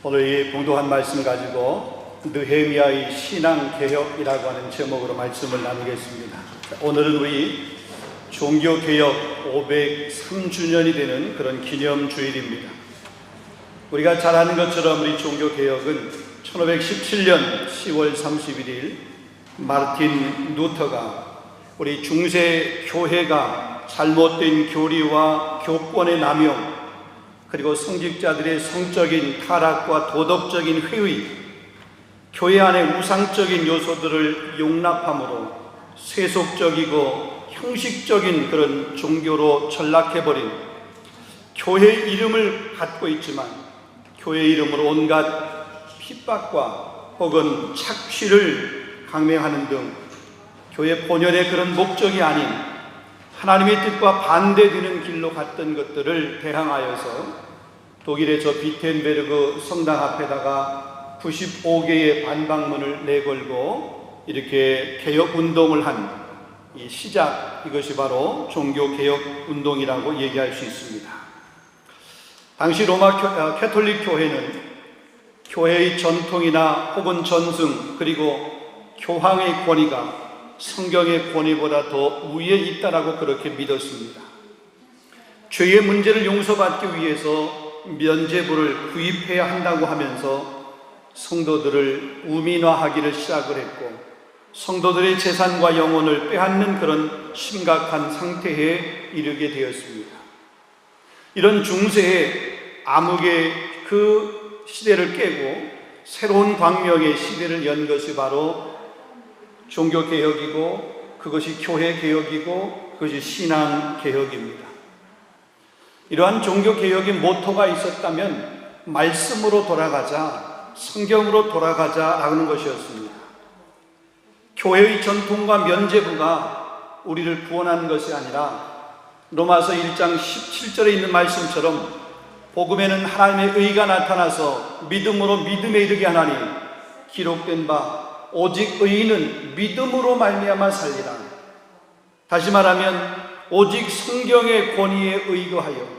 오늘 이 봉독한 말씀 가지고 느헤미야의 신앙개혁이라고 하는 제목으로 말씀을 나누겠습니다. 오늘은 우리 종교개혁 503주년이 되는 그런 기념주일입니다. 우리가 잘 아는 것처럼 우리 종교개혁은 1517년 10월 31일 마르틴 루터가 우리 중세 교회가 잘못된 교리와 교권의 남용, 그리고 성직자들의 성적인 타락과 도덕적인 회의, 교회 안의 우상적인 요소들을 용납함으로 세속적이고 형식적인 그런 종교로 전락해버린, 교회 이름을 갖고 있지만 교회 이름으로 온갖 핍박과 혹은 착취를 강행하는 등 교회 본연의 그런 목적이 아닌 하나님의 뜻과 반대되는 길로 갔던 것들을 대항하여서 독일의 저 비텐베르그 성당 앞에다가 95개의 반박문을 내걸고 이렇게 개혁운동을 한 이 시작, 이것이 바로 종교개혁운동이라고 얘기할 수 있습니다. 당시 로마 캐톨릭 교회는 교회의 전통이나 혹은 전승, 그리고 교황의 권위가 성경의 권위보다 더 위에 있다라고 그렇게 믿었습니다. 죄의 문제를 용서받기 위해서 면죄부를 구입해야 한다고 하면서 성도들을 우민화하기를 시작을 했고, 성도들의 재산과 영혼을 빼앗는 그런 심각한 상태에 이르게 되었습니다. 이런 중세에 암흑의 그 시대를 깨고 새로운 광명의 시대를 연 것이 바로 종교개혁이고, 그것이 교회개혁이고, 그것이 신앙개혁입니다. 이러한 종교개혁의 모토가 있었다면 말씀으로 돌아가자, 성경으로 돌아가자라는 것이었습니다. 교회의 전통과 면죄부가 우리를 구원하는 것이 아니라 로마서 1장 17절에 있는 말씀처럼 복음에는 하나님의 의가 나타나서 믿음으로 믿음에 이르게 하나니 기록된 바 오직 의인은 믿음으로 말미암아 살리라. 다시 말하면 오직 성경의 권위에 의거하여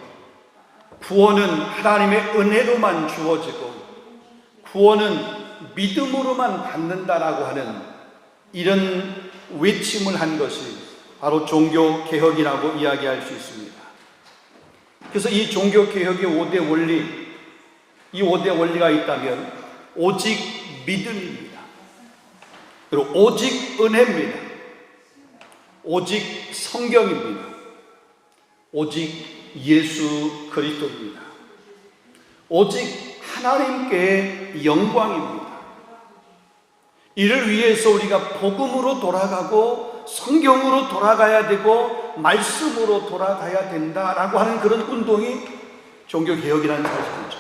구원은 하나님의 은혜로만 주어지고 구원은 믿음으로만 받는다라고 하는 이런 외침을 한 것이 바로 종교개혁이라고 이야기할 수 있습니다. 그래서 이 종교개혁의 5대 원리, 이 5대 원리가 있다면 오직 믿음입니다. 그리고 오직 은혜입니다. 오직 성경입니다. 오직 예수 그리스도입니다. 오직 하나님께 영광입니다. 이를 위해서 우리가 복음으로 돌아가고 성경으로 돌아가야 되고 말씀으로 돌아가야 된다라고 하는 그런 운동이 종교개혁이라는 사실이죠.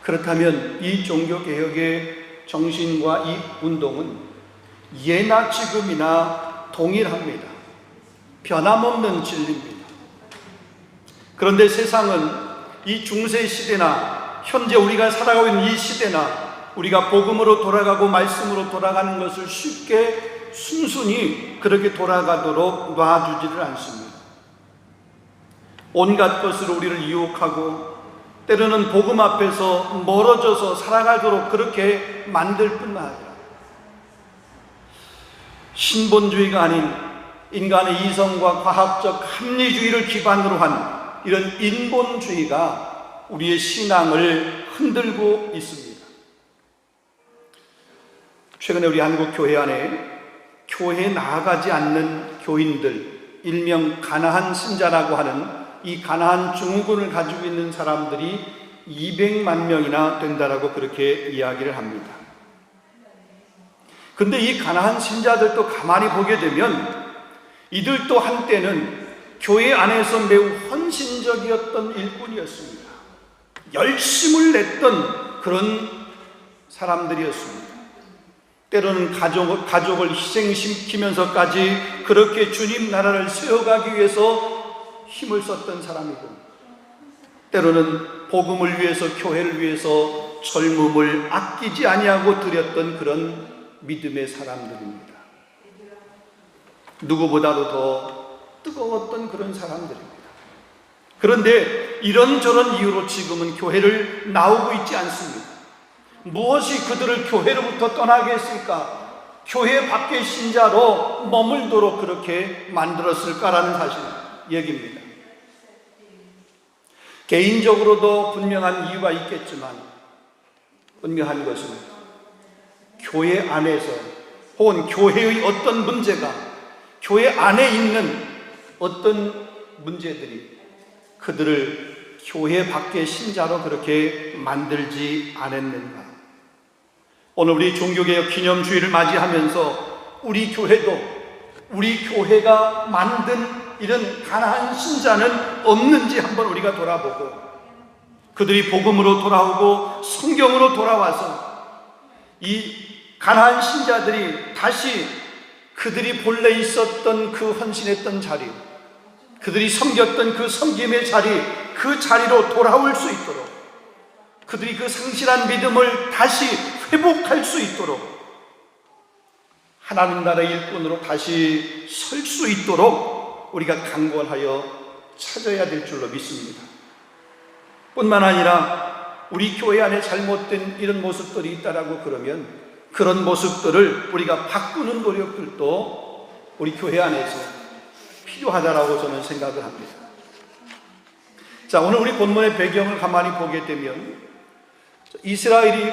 그렇다면 이 종교개혁의 정신과 이 운동은 예나 지금이나 동일합니다. 변함없는 진리입니다. 그런데 세상은 이 중세 시대나 현재 우리가 살아가고 있는 이 시대나 우리가 복음으로 돌아가고 말씀으로 돌아가는 것을 쉽게 순순히 그렇게 돌아가도록 놔주지를 않습니다. 온갖 것으로 우리를 유혹하고 때로는 복음 앞에서 멀어져서 살아가도록 그렇게 만들 뿐만 아니라 신본주의가 아닌 인간의 이성과 과학적 합리주의를 기반으로 한 이런 인본주의가 우리의 신앙을 흔들고 있습니다. 최근에 우리 한국 교회 안에 교회에 나아가지 않는 교인들, 일명 가나안 신자라고 하는 이 가나안 증후군을 가지고 있는 사람들이 200만 명이나 된다라고 그렇게 이야기를 합니다. 근데 이 가나안 신자들도 가만히 보게 되면 이들도 한때는 교회 안에서 매우 헌신적이었던 일꾼이었습니다. 열심을 냈던 그런 사람들이었습니다. 때로는 가족을 희생시키면서까지 그렇게 주님 나라를 세워가기 위해서 힘을 썼던 사람이고, 때로는 복음을 위해서, 교회를 위해서 젊음을 아끼지 아니하고 드렸던 그런 믿음의 사람들입니다. 누구보다도 더 뜨거웠던 그런 사람들입니다. 그런데 이런저런 이유로 지금은 교회를 나오고 있지 않습니다. 무엇이 그들을 교회로부터 떠나게 했을까? 교회 밖의 신자로 머물도록 그렇게 만들었을까라는 사실 얘기입니다. 개인적으로도 분명한 이유가 있겠지만 분명한 것은 교회 안에서 혹은 교회의 어떤 문제가 교회 안에 있는 어떤 문제들이 그들을 교회 밖의 신자로 그렇게 만들지 않았는가. 오늘 우리 종교개혁 기념주의를 맞이하면서 우리 교회도 우리 교회가 만든 이런 가난한 신자는 없는지 한번 우리가 돌아보고 그들이 복음으로 돌아오고 성경으로 돌아와서 이 가난한 신자들이 다시 그들이 본래 있었던 그 헌신했던 자리, 그들이 섬겼던 그 섬김의 자리, 그 자리로 돌아올 수 있도록 그들이 그 상실한 믿음을 다시 회복할 수 있도록 하나님 나라의 일꾼으로 다시 설 수 있도록 우리가 강권하여 찾아야 될 줄로 믿습니다. 뿐만 아니라 우리 교회 안에 잘못된 이런 모습들이 있다라고 그러면 그런 모습들을 우리가 바꾸는 노력들도 우리 교회 안에서 필요하다라고 저는 생각을 합니다. 자, 오늘 우리 본문의 배경을 가만히 보게 되면 이스라엘이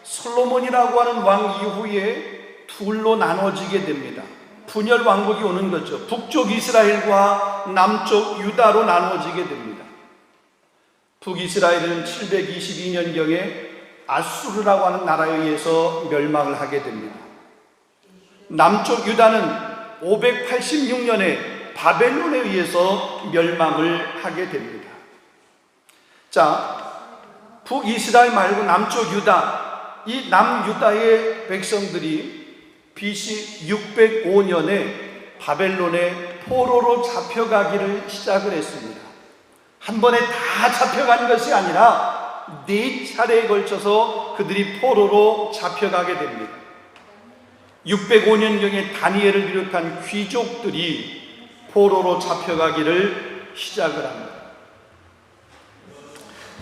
솔로몬이라고 하는 왕 이후에 둘로 나눠지게 됩니다. 분열 왕국이 오는 거죠. 북쪽 이스라엘과 남쪽 유다로 나눠지게 됩니다. 북이스라엘은 722년경에 아수르라고 하는 나라에 의해서 멸망을 하게 됩니다. 남쪽 유다는 586년에 바벨론에 의해서 멸망을 하게 됩니다. 자, 북이스라엘 말고 남쪽 유다, 이 남유다의 백성들이 BC 605년에 바벨론의 포로로 잡혀가기를 시작을 했습니다. 한 번에 다 잡혀간 것이 아니라 4차례에 걸쳐서 그들이 포로로 잡혀가게 됩니다. 605년경에 다니엘을 비롯한 귀족들이 포로로 잡혀가기를 시작을 합니다.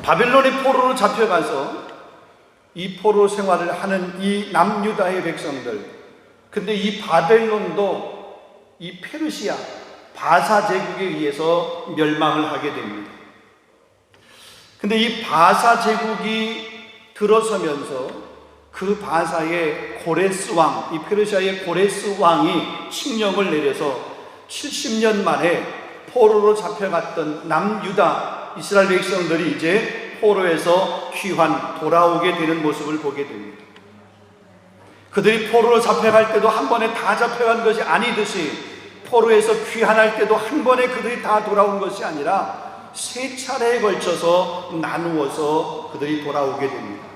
바벨론의 포로로 잡혀가서 이 포로 생활을 하는 이 남유다의 백성들, 근데 이 바벨론도 이 페르시아 바사 제국에 의해서 멸망을 하게 됩니다. 근데 이 바사 제국이 들어서면서 그 바사의 고레스 왕, 이 페르시아의 고레스 왕이 칙령을 내려서 70년 만에 포로로 잡혀갔던 남유다 이스라엘 백성들이 이제 포로에서 귀환 돌아오게 되는 모습을 보게 됩니다. 그들이 포로로 잡혀갈 때도 한 번에 다 잡혀간 것이 아니듯이 포로에서 귀환할 때도 한 번에 그들이 다 돌아온 것이 아니라 3차례에 걸쳐서 나누어서 그들이 돌아오게 됩니다.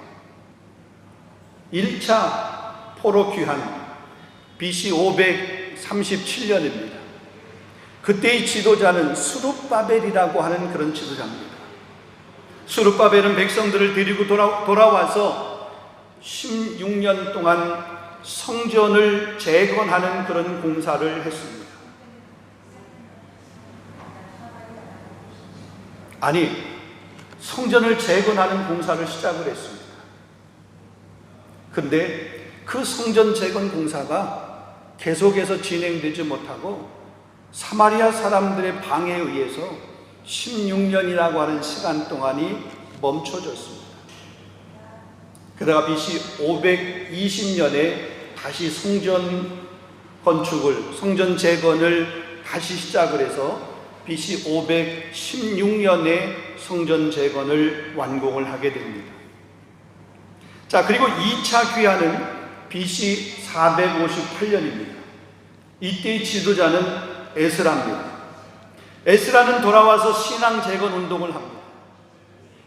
1차 포로 귀환 BC 537년입니다. 그때의 지도자는 스룹바벨이라고 하는 그런 지도자입니다. 스룹바벨은 백성들을 데리고 돌아와서 16년 동안 성전을 재건하는 그런 공사를 했습니다. 아니, 성전을 재건하는 공사를 시작을 했습니다. 근데 그 성전 재건 공사가 계속해서 진행되지 못하고 사마리아 사람들의 방해에 의해서 16년이라고 하는 시간 동안이 멈춰졌습니다. 그러다가 BC 520년에 다시 성전 건축을, 성전 재건을 다시 시작을 해서 BC 516년에 성전 재건을 완공을 하게 됩니다. 자, 그리고 2차 귀환은 BC 458년입니다. 이때의 지도자는 에스라입니다. 에스라는 돌아와서 신앙 재건 운동을 합니다.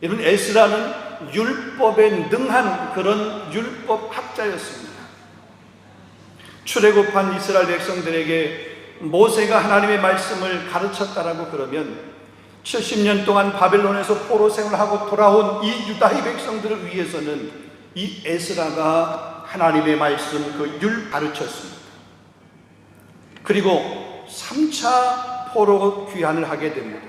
여러분, 에스라는 율법에 능한 그런 율법 학자였습니다. 출애굽한 이스라엘 백성들에게 모세가 하나님의 말씀을 가르쳤다라고 그러면 70년 동안 바벨론에서 포로 생활하고 돌아온 이 유다의 백성들을 위해서는 이 에스라가 하나님의 말씀 그 율 가르쳤습니다. 그리고 3차 포로 귀환을 하게 됩니다.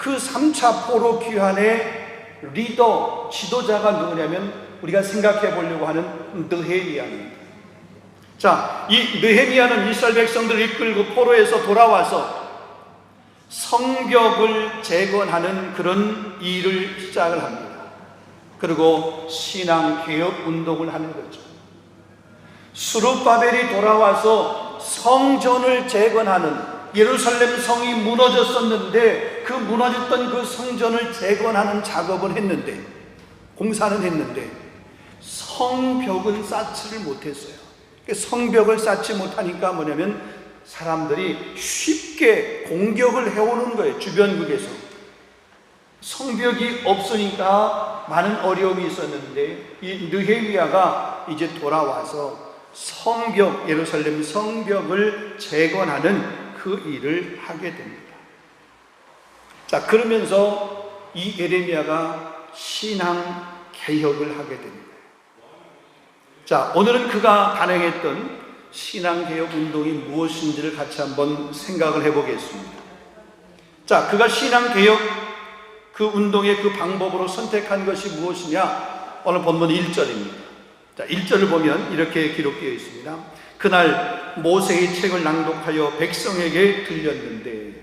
그 3차 포로 귀환의 리더, 지도자가 누구냐면 우리가 생각해 보려고 하는 느헤미야입니다. 자, 이 느헤미야는 이스라엘 백성들을 이끌고 포로에서 돌아와서 성벽을 재건하는 그런 일을 시작을 합니다. 그리고 신앙 개혁 운동을 하는 거죠. 스룹바벨이 돌아와서 성전을 재건하는, 예루살렘 성이 무너졌었는데 그 무너졌던 그 성전을 재건하는 작업을 했는데, 공사는 했는데 성벽은 쌓지를 못했어요. 성벽을 쌓지 못하니까 뭐냐면 사람들이 쉽게 공격을 해오는 거예요. 주변국에서 성벽이 없으니까 많은 어려움이 있었는데, 이 느헤미야가 이제 돌아와서 성벽, 예루살렘 성벽을 재건하는 그 일을 하게 됩니다. 자, 그러면서 이 예레미야가 신앙 개혁을 하게 됩니다. 자, 오늘은 그가 단행했던 신앙 개혁 운동이 무엇인지를 같이 한번 생각을 해보겠습니다. 자, 그가 신앙 개혁 그 운동의 그 방법으로 선택한 것이 무엇이냐? 오늘 본문 1절입니다. 자, 1절을 보면 이렇게 기록되어 있습니다. 그날 모세의 책을 낭독하여 백성에게 들렸는데,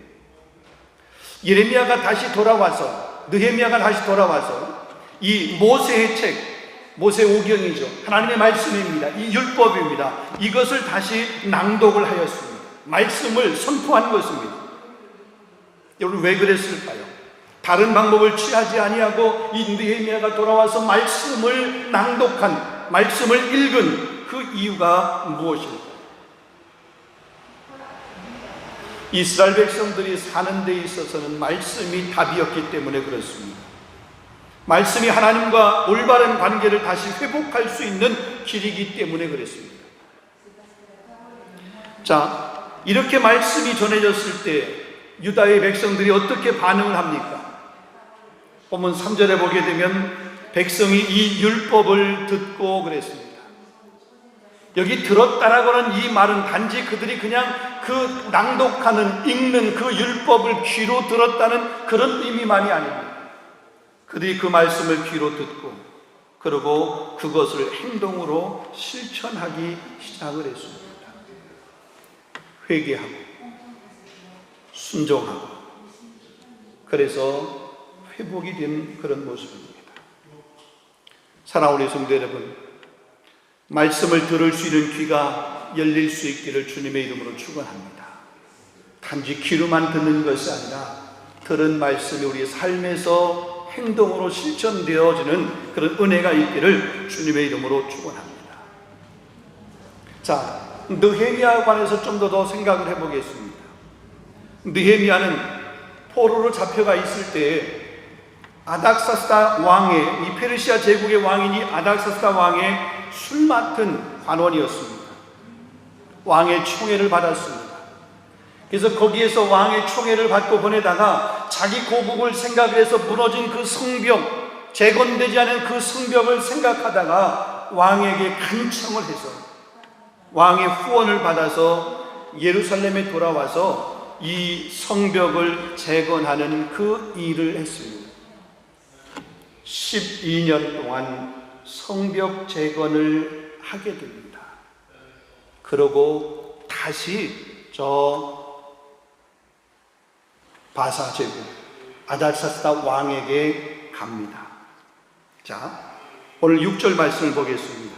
예레미야가 다시 돌아와서, 느헤미야가 다시 돌아와서 이 모세의 책, 모세오경이죠. 하나님의 말씀입니다. 이 율법입니다. 이것을 다시 낭독을 하였습니다. 말씀을 선포한 것입니다. 여러분, 왜 그랬을까요? 다른 방법을 취하지 아니하고 이 느헤미야가 돌아와서 말씀을 낭독한, 말씀을 읽은 그 이유가 무엇일까요? 이스라엘 백성들이 사는 데 있어서는 말씀이 답이었기 때문에 그렇습니다. 말씀이 하나님과 올바른 관계를 다시 회복할 수 있는 길이기 때문에 그랬습니다. 자, 이렇게 말씀이 전해졌을 때 유다의 백성들이 어떻게 반응을 합니까? 본문 3절에 보게 되면 백성이 이 율법을 듣고 그랬습니다. 여기 들었다라고 하는 이 말은 단지 그들이 그냥 그 낭독하는, 읽는 그 율법을 귀로 들었다는 그런 의미만이 아닙니다. 그들이 그 말씀을 귀로 듣고 그리고 그것을 행동으로 실천하기 시작을 했습니다. 회개하고 순종하고, 그래서 회복이 된 그런 모습입니다. 사랑하는 성도 여러분, 말씀을 들을 수 있는 귀가 열릴 수 있기를 주님의 이름으로 축원합니다. 단지 귀로만 듣는 것이 아니라 들은 말씀이 우리 삶에서 행동으로 실천되어지는 그런 은혜가 있기를 주님의 이름으로 축원합니다. 자, 느헤미야에 관해서 좀 더 생각을 해보겠습니다. 느헤미야는 포로로 잡혀가 있을 때 아닥사스다 왕의, 이 페르시아 제국의 왕이니 아닥사스다 왕의 술 맡은 관원이었습니다. 왕의 총애를 받았습니다. 그래서 거기에서 왕의 총애를 받고 보내다가 자기 고국을 생각해서 무너진 그 성벽, 재건되지 않은 그 성벽을 생각하다가 왕에게 간청을 해서 왕의 후원을 받아서 예루살렘에 돌아와서 이 성벽을 재건하는 그 일을 했습니다. 12년 동안 성벽 재건을 하게 됩니다. 그러고 다시 바사 제국 아닥사스다 왕에게 갑니다. 자, 오늘 6절 말씀을 보겠습니다.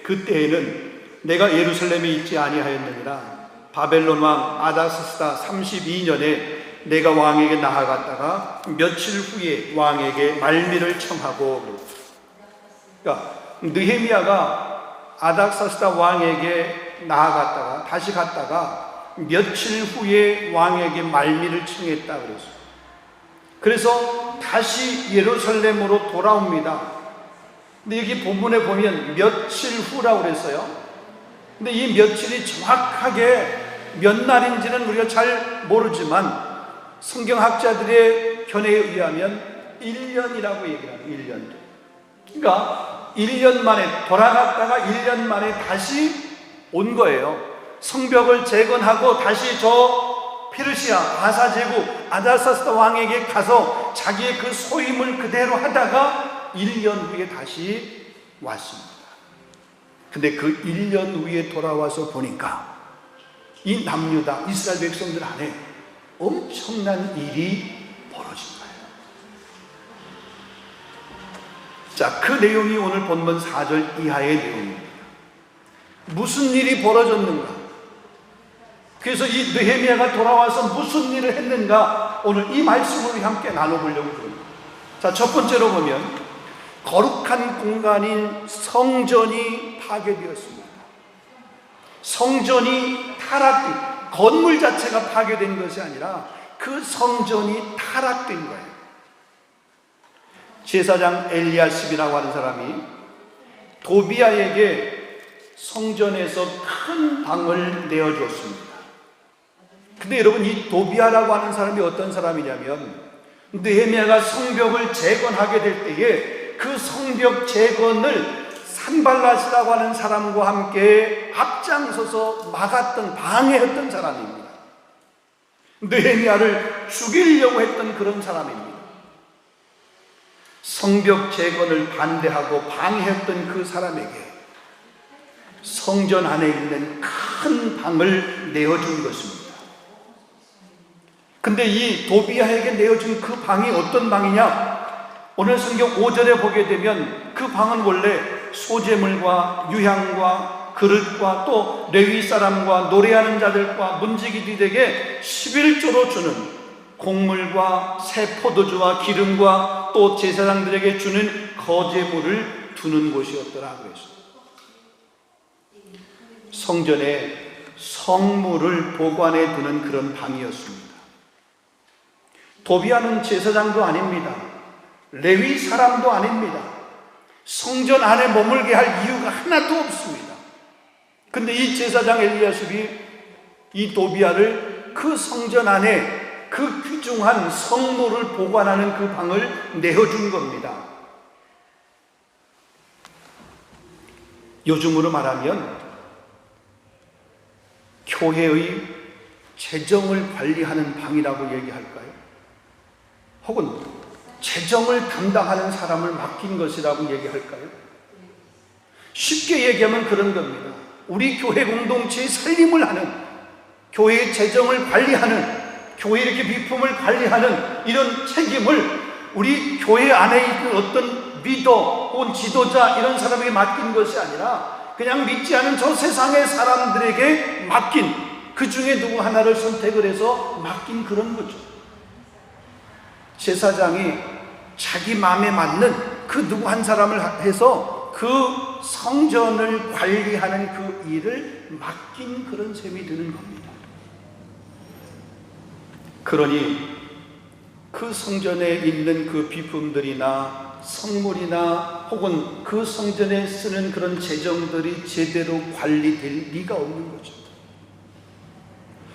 그때에는 내가 예루살렘에 있지 아니하였느니라. 바벨론 왕 아닥사스다 32년에 내가 왕에게 나아갔다가 며칠 후에 왕에게 말미를 청하고, 그러니까 느헤미야가 아닥사스다 왕에게 나아갔다가 다시 갔다가 며칠 후에 왕에게 말미를 청했다 그랬어요. 그래서 다시 예루살렘으로 돌아옵니다. 근데 여기 본문에 보면 며칠 후라고 그랬어요. 근데 이 며칠이 정확하게 몇 날인지는 우리가 잘 모르지만 성경학자들의 견해에 의하면 1년이라고 얘기를 합니다. 1년. 그러니까 1년 만에 돌아갔다가 1년 만에 다시 온 거예요. 성벽을 재건하고 다시 페르시아 아사제국 아다사스다 왕에게 가서 자기의 그 소임을 그대로 하다가 1년 후에 다시 왔습니다. 근데 그 1년 후에 돌아와서 보니까 이 남유다 이스라엘 백성들 안에 엄청난 일이 벌어진 거예요. 자, 그 내용이 오늘 본문 4절 이하의 내용입니다. 무슨 일이 벌어졌는가? 그래서 이 느헤미야가 돌아와서 무슨 일을 했는가? 오늘 이 말씀으로 함께 나눠보려고 합니다. 자, 첫 번째로 보면 거룩한 공간인 성전이 파괴되었습니다. 성전이 타락된, 건물 자체가 파괴된 것이 아니라 그 성전이 타락된 거예요. 제사장 엘리야십이라고 하는 사람이 도비아에게 성전에서 큰 방을 내어주었습니다. 근데 여러분, 이 도비아라고 하는 사람이 어떤 사람이냐면 느헤미야가 성벽을 재건하게 될 때에 그 성벽 재건을 산발랏이라고 하는 사람과 함께 앞장서서 막았던, 방해했던 사람입니다. 느헤미야를 죽이려고 했던 그런 사람입니다. 성벽 재건을 반대하고 방해했던 그 사람에게 성전 안에 있는 큰 방을 내어준 것입니다. 근데 이 도비아에게 내어준 그 방이 어떤 방이냐? 오늘 성경 5절에 보게 되면 그 방은 원래 소재물과 유향과 그릇과 또 레위 사람과 노래하는 자들과 문지기들에게 11조로 주는 곡물과 새 포도주와 기름과 또 제사장들에게 주는 거제물을 두는 곳이었더라 그랬어요. 성전에 성물을 보관해 두는 그런 방이었습니다. 도비아는 제사장도 아닙니다. 레위 사람도 아닙니다. 성전 안에 머물게 할 이유가 하나도 없습니다. 근데 이 제사장 엘리야십이 이 도비아를 그 성전 안에 그 귀중한 성물을 보관하는 그 방을 내어준 겁니다. 요즘으로 말하면 교회의 재정을 관리하는 방이라고 얘기할까요? 혹은 재정을 담당하는 사람을 맡긴 것이라고 얘기할까요? 쉽게 얘기하면 그런 겁니다. 우리 교회 공동체의 살림을 하는, 교회의 재정을 관리하는, 교회 이렇게 비품을 관리하는 이런 책임을 우리 교회 안에 있는 어떤 리더 혹은 지도자 이런 사람에게 맡긴 것이 아니라 그냥 믿지 않은 저 세상의 사람들에게 맡긴, 그 중에 누구 하나를 선택을 해서 맡긴 그런 거죠. 제사장이 자기 마음에 맞는 그 누구 한 사람을 해서 그 성전을 관리하는 그 일을 맡긴 그런 셈이 드는 겁니다. 그러니 그 성전에 있는 그 비품들이나 성물이나 혹은 그 성전에 쓰는 그런 재정들이 제대로 관리될 리가 없는 거죠.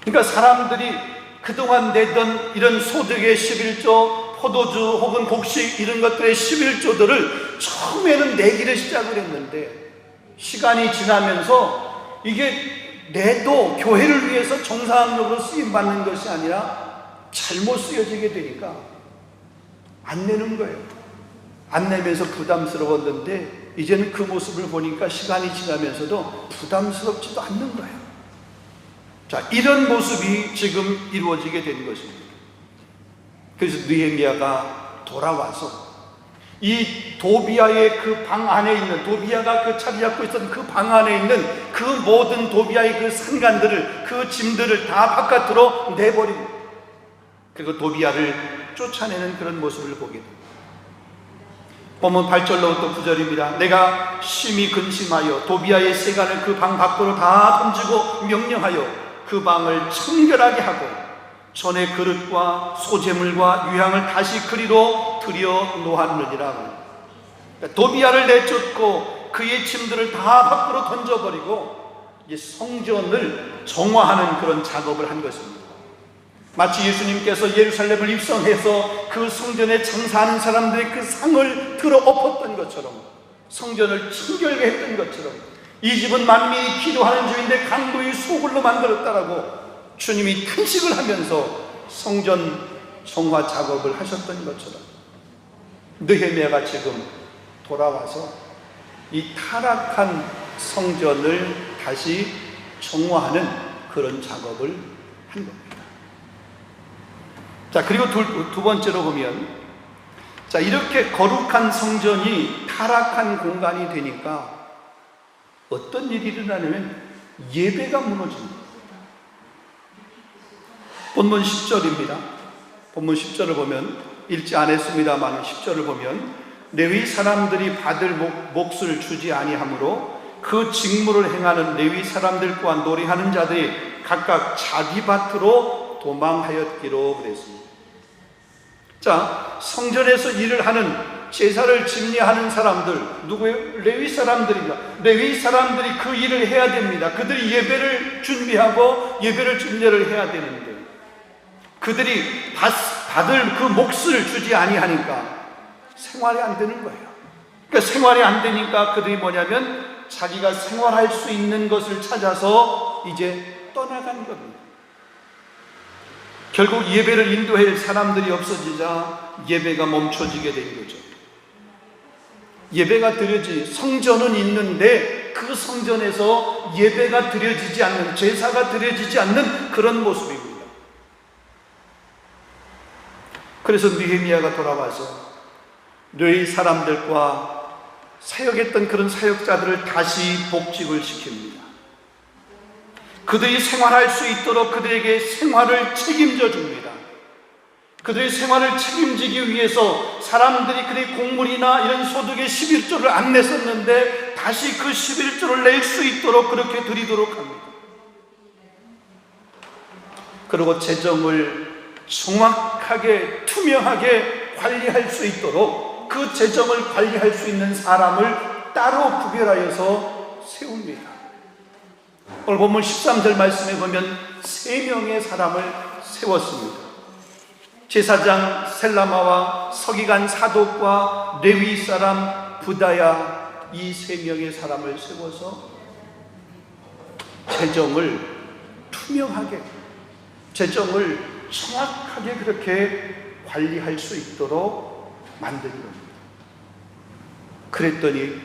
그러니까 사람들이 그동안 내던 이런 소득의 11조, 포도주 혹은 곡식 이런 것들의 11조들을 처음에는 내기를 시작을 했는데 시간이 지나면서 이게 내도 교회를 위해서 정상적으로 쓰임받는 것이 아니라 잘못 쓰여지게 되니까 안 내는 거예요. 안 내면서 부담스러웠는데 이제는 그 모습을 보니까 시간이 지나면서도 부담스럽지도 않는 거예요. 자, 이런 모습이 지금 이루어지게 된 것입니다. 그래서 느헤미야가 돌아와서 이 도비아의 그 방 안에 있는, 도비아가 그 자리 잡고 있었던 그 방 안에 있는 그 모든 도비아의 그 산간들을, 그 짐들을 다 바깥으로 내버리고 그리고 도비아를 쫓아내는 그런 모습을 보게 됩니다. 보면 8절로부터 9절입니다. 내가 심히 근심하여 도비아의 세간을 그 방 밖으로 다 던지고 명령하여 그 방을 청결하게 하고 전의 그릇과 소재물과 유향을 다시 그리로 들여 놓았느니라. 도비아를 내쫓고 그의 짐들을 다 밖으로 던져버리고 이제 성전을 정화하는 그런 작업을 한 것입니다. 마치 예수님께서 예루살렘을 입성해서 그 성전에 장사하는 사람들의 그 상을 들어 엎었던 것처럼, 성전을 청결게 했던 것처럼, 이 집은 만민이 기도하는 집인데 강도의 소굴로 만들었다라고 주님이 탄식을 하면서 성전 성화 작업을 하셨던 것처럼 느헤미야가 지금 돌아와서 이 타락한 성전을 다시 정화하는 그런 작업을 한 겁니다. 자, 그리고 두 번째로 보면, 자, 이렇게 거룩한 성전이 타락한 공간이 되니까 어떤 일이 일어나냐면 예배가 무너집니다. 본문 10절입니다. 본문 10절을 보면, 읽지 않았습니다만 10절을 보면, 레위 사람들이 받을 몫을 주지 아니하므로 그 직무를 행하는 레위 사람들 또한 노래하는 자들이 각각 자기 밭으로 도망하였기로 그랬습니다. 자, 성전에서 일을 하는, 제사를 집례하는 사람들, 누구예요? 레위 사람들입니다. 레위 사람들이 그 일을 해야 됩니다. 그들이 예배를 준비하고 예배를 집례를 해야 되는데 그들이 받을 그 몫을 주지 아니하니까 생활이 안 되는 거예요. 그러니까 생활이 안 되니까 그들이 뭐냐면 자기가 생활할 수 있는 것을 찾아서 이제 떠나간 겁니다. 결국 예배를 인도할 사람들이 없어지자 예배가 멈춰지게 된 거죠. 예배가 드려지, 성전은 있는데 그 성전에서 예배가 드려지지 않는, 제사가 드려지지 않는 그런 모습입니다. 그래서 느헤미야가 돌아와서 레위 사람들과 사역했던 그런 사역자들을 다시 복직을 시킵니다. 그들이 생활할 수 있도록 그들에게 생활을 책임져 줍니다. 그들의 생활을 책임지기 위해서 사람들이 그들의 곡물이나 이런 소득의 11조를 안 냈었는데 다시 그 11조를 낼 수 있도록 그렇게 드리도록 합니다. 그리고 재정을 정확하게 투명하게 관리할 수 있도록 그 재정을 관리할 수 있는 사람을 따로 구별하여서 세웁니다. 오늘 본문 13절 말씀에 보면 3명의 사람을 세웠습니다. 제사장 셀라마와 서기관 사독과 레위 사람 부다야, 이 3명의 사람을 세워서 재정을 투명하게, 재정을 정확하게 그렇게 관리할 수 있도록 만든 겁니다. 그랬더니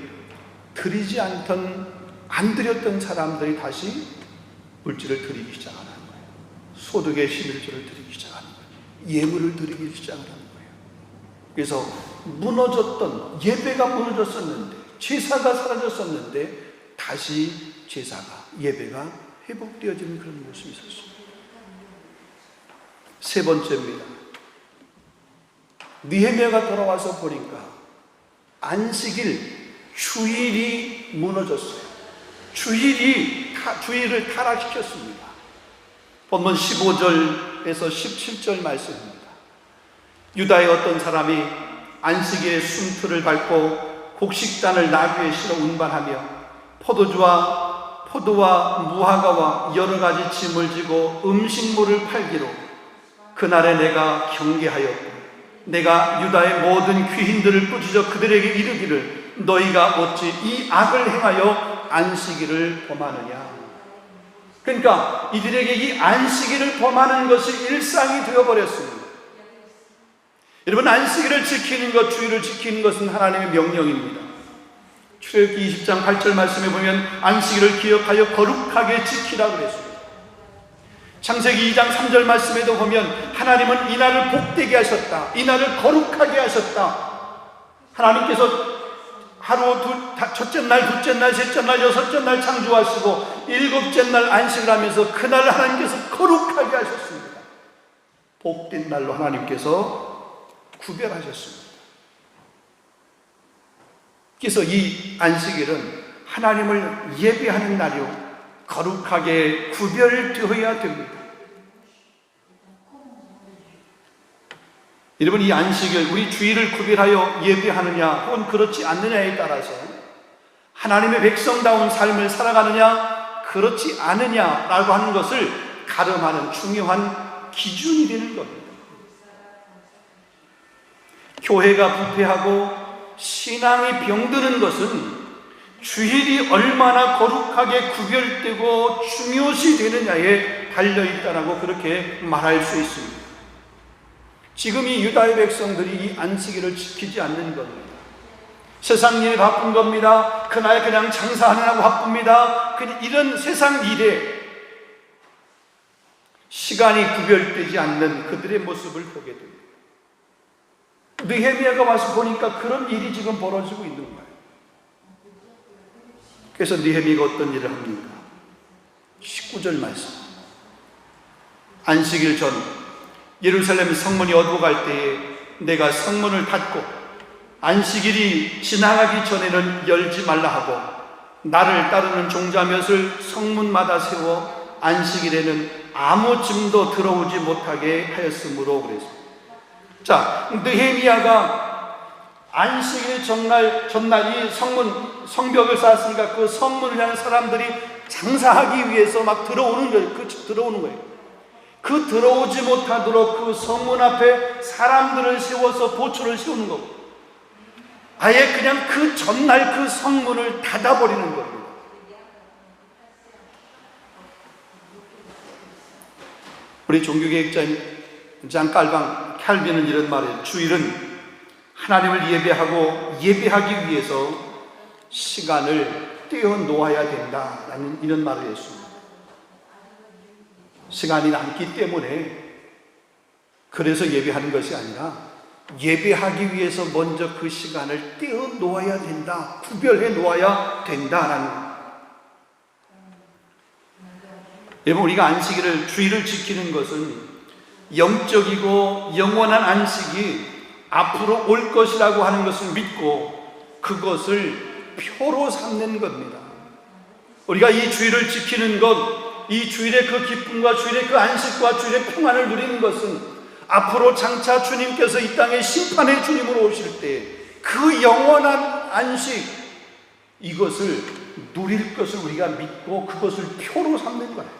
드리지 안 드렸던 사람들이 다시 물질을 드리기 시작하는 거예요. 소득의 11조를 드리기 시작하는 거예요. 예물을 드리기 시작하는 거예요. 그래서 무너졌던, 예배가 무너졌었는데, 제사가 사라졌었는데 다시 제사가, 예배가 회복되어지는 그런 모습이 있었습니다. 세 번째입니다. 느헤미야가 돌아와서 보니까 안식일, 주일이 무너졌어요. 주일을 타락시켰습니다. 본문 15절에서 17절 말씀입니다. 유다의 어떤 사람이 안식일에 숨틀을 밟고 곡식단을 나귀에 실어 운반하며 포도와 무화과와 여러 가지 짐을 지고 음식물을 팔기로 그날에 내가 경계하였고 내가 유다의 모든 귀인들을 꾸짖어 그들에게 이르기를 너희가 어찌 이 악을 행하여 안식일을 범하느냐. 그러니까 이들에게 이 안식일을 범하는 것이 일상이 되어버렸습니다. 여러분, 안식일을 지키는 것, 주일을 지키는 것은 하나님의 명령입니다. 출애굽기 20장 8절 말씀에 보면 안식일을 기억하여 거룩하게 지키라 그랬습니다. 창세기 2장 3절 말씀에도 보면 하나님은 이날을 복되게 하셨다, 이날을 거룩하게 하셨다. 하나님께서 하루, 첫째 날, 둘째 날, 셋째 날, 여섯째 날 창조하시고 일곱째 날 안식을 하면서 그날 하나님께서 거룩하게 하셨습니다. 복된 날로 하나님께서 구별하셨습니다. 그래서 이 안식일은 하나님을 예배하는 날이요, 거룩하게 구별되어야 됩니다. 여러분, 이 안식일, 우리 주일을 구별하여 예배하느냐 혹은 그렇지 않느냐에 따라서 하나님의 백성다운 삶을 살아가느냐 그렇지 않느냐라고 하는 것을 가름하는 중요한 기준이 되는 겁니다. 교회가 부패하고 신앙이 병드는 것은 주일이 얼마나 거룩하게 구별되고 중요시 되느냐에 달려있다라고 그렇게 말할 수 있습니다. 지금 이 유다의 백성들이 이 안식일을 지키지 않는 겁니다. 세상 일이 바쁜 겁니다. 그날 그냥 장사하느라고 바쁩니다. 이런 세상 일에 시간이 구별되지 않는 그들의 모습을 보게 됩니다. 느헤미야가 와서 보니까 그런 일이 지금 벌어지고 있는 거예요. 그래서 느헤미야가 어떤 일을 합니까? 19절 말씀. 안식일 전 예루살렘 성문이 어두워갈 때에 내가 성문을 닫고 안식일이 지나가기 전에는 열지 말라 하고 나를 따르는 종자몇을 성문마다 세워 안식일에는 아무 짐도 들어오지 못하게 하였으므로 그랬습니다. 자, 느헤미야가 안식일 전날 이 성벽을 쌓았으니까 그 성문을 향한 사람들이 장사하기 위해서 막 들어오는 거예요. 그 들어오지 못하도록 그 성문 앞에 사람들을 세워서 보초를 세우는 거고, 아예 그냥 그 전날 그 성문을 닫아버리는 겁니다. 우리 종교개혁자인 장 칼빈은 이런 말이에요. 주일은 하나님을 예배하기 위해서 시간을 떼어놓아야 된다라는 이런 말을 했습니다. 시간이 남기 때문에 그래서 예배하는 것이 아니라 예배하기 위해서 먼저 그 시간을 떼어놓아야 된다, 구별해 놓아야 된다라는. 여러분, 우리가 안식일을, 주일을 지키는 것은 영적이고 영원한 안식이 앞으로 올 것이라고 하는 것을 믿고 그것을 표로 삼는 겁니다. 우리가 이 주일을 지키는 것, 이 주일의 그 기쁨과 주일의 그 안식과 주일의 평안을 누리는 것은 앞으로 장차 주님께서 이 땅에 심판의 주님으로 오실 때 그 영원한 안식, 이것을 누릴 것을 우리가 믿고 그것을 표로 삼는 거예요.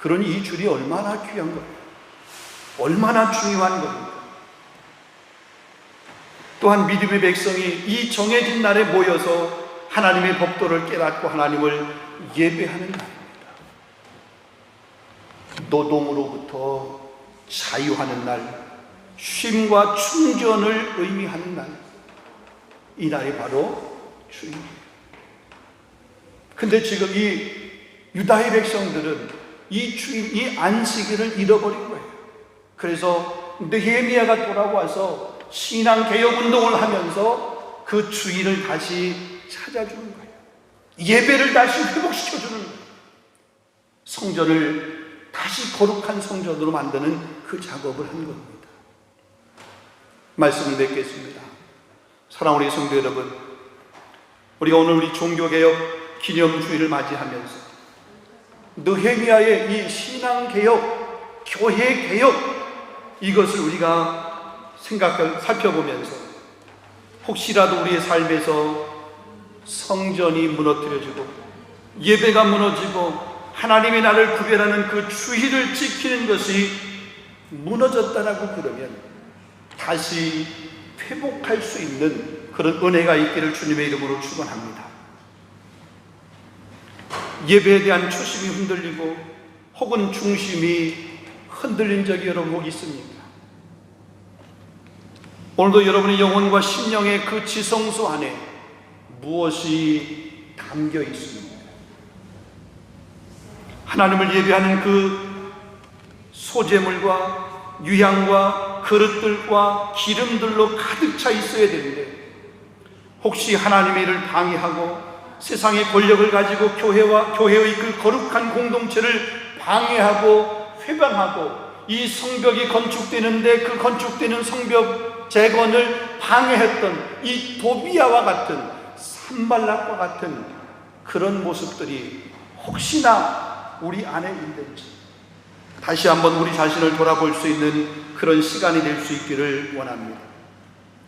그러니 이 주일이 얼마나 귀한 거예요. 얼마나 중요한 겁니다. 또한 믿음의 백성이 이 정해진 날에 모여서 하나님의 법도를 깨닫고 하나님을 예배하는 날입니다. 노동으로부터 자유하는 날, 쉼과 충전을 의미하는 날, 이 날이 바로 주일입니다. 근데 지금 이 유다의 백성들은 이 주일, 이 안식일을 잃어버린 거예요. 그래서 느헤미야가 돌아와서 신앙개혁운동을 하면서 그 주일을 다시 찾아주는 거예요. 예배를 다시 회복시켜주는 거예요. 성전을 다시 거룩한 성전으로 만드는 그 작업을 한 겁니다. 말씀을 맺겠습니다. 사랑하는 우리 성도 여러분, 우리가 오늘 우리 종교개혁 기념주일을 맞이하면서 느헤미야의 이 신앙개혁, 교회개혁, 이것을 우리가 살펴보면서 혹시라도 우리의 삶에서 성전이 무너뜨려지고 예배가 무너지고 하나님의 나를 구별하는 그 주일을 지키는 것이 무너졌다라고 그러면 다시 회복할 수 있는 그런 은혜가 있기를 주님의 이름으로 축원합니다. 예배에 대한 초심이 흔들리고 혹은 중심이 흔들린 적이 여러분 혹 있습니까? 오늘도 여러분의 영혼과 심령의 그 지성소 안에 무엇이 담겨 있습니까? 하나님을 예배하는 그 소재물과 유향과 그릇들과 기름들로 가득 차 있어야 되는데, 혹시 하나님의 일을 방해하고 세상의 권력을 가지고 교회의 그 거룩한 공동체를 방해하고 회방하고 이 성벽이 건축되는데 그 건축되는 성벽 재건을 방해했던 이 도비아와 같은, 산발락과 같은 그런 모습들이 혹시나 우리 안에 있는지 다시 한번 우리 자신을 돌아볼 수 있는 그런 시간이 될 수 있기를 원합니다.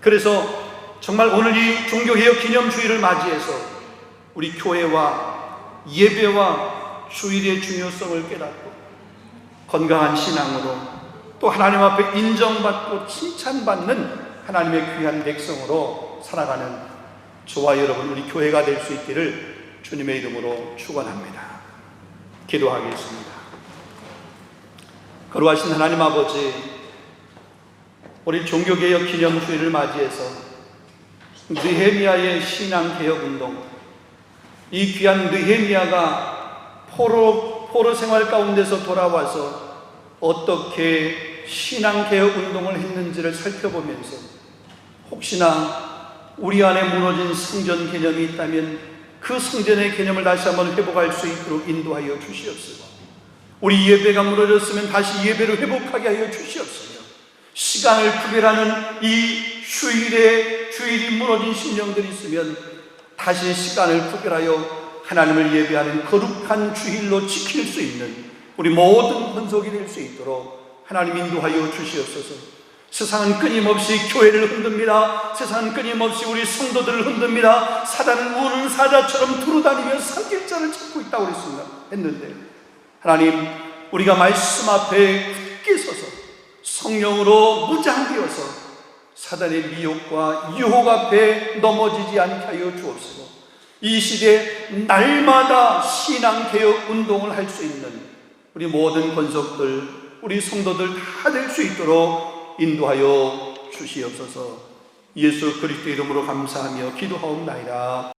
그래서 정말 오늘 이 종교개혁 기념주일을 맞이해서 우리 교회와 예배와 주일의 중요성을 깨닫고 건강한 신앙으로 또 하나님 앞에 인정받고 칭찬받는 하나님의 귀한 백성으로 살아가는 저와 여러분 우리 교회가 될 수 있기를 주님의 이름으로 축원합니다. 기도하겠습니다. 거룩하신 하나님 아버지, 우리 종교개혁 기념주의를 맞이해서 느헤미야의 신앙개혁운동, 이 귀한 느헤미야가 포로 생활 가운데서 돌아와서 어떻게 신앙개혁운동을 했는지를 살펴보면서 혹시나 우리 안에 무너진 성전 개념이 있다면 그 성전의 개념을 다시 한번 회복할 수 있도록 인도하여 주시옵소서. 우리 예배가 무너졌으면 다시 예배를 회복하게 하여 주시옵소서. 시간을 구별하는 이 주일이 무너진 심령들이 있으면 다시 시간을 구별하여 하나님을 예배하는 거룩한 주일로 지킬 수 있는 우리 모든 권속이 될 수 있도록 하나님 인도하여 주시옵소서. 세상은 끊임없이 교회를 흔듭니다. 세상은 끊임없이 우리 성도들을 흔듭니다. 사단은 우는 사자처럼 두루다니며 삼킬자를 찾고 있다고 했는데 하나님, 우리가 말씀 앞에 굳게 서서 성령으로 무장되어서 사단의 미혹과 유혹 앞에 넘어지지 않게 하여 주옵소서. 이 시대에 날마다 신앙개혁 운동을 할 수 있는 우리 모든 권속들, 우리 성도들 다 될 수 있도록 인도하여 주시옵소서. 예수 그리스도 이름으로 감사하며 기도하옵나이다.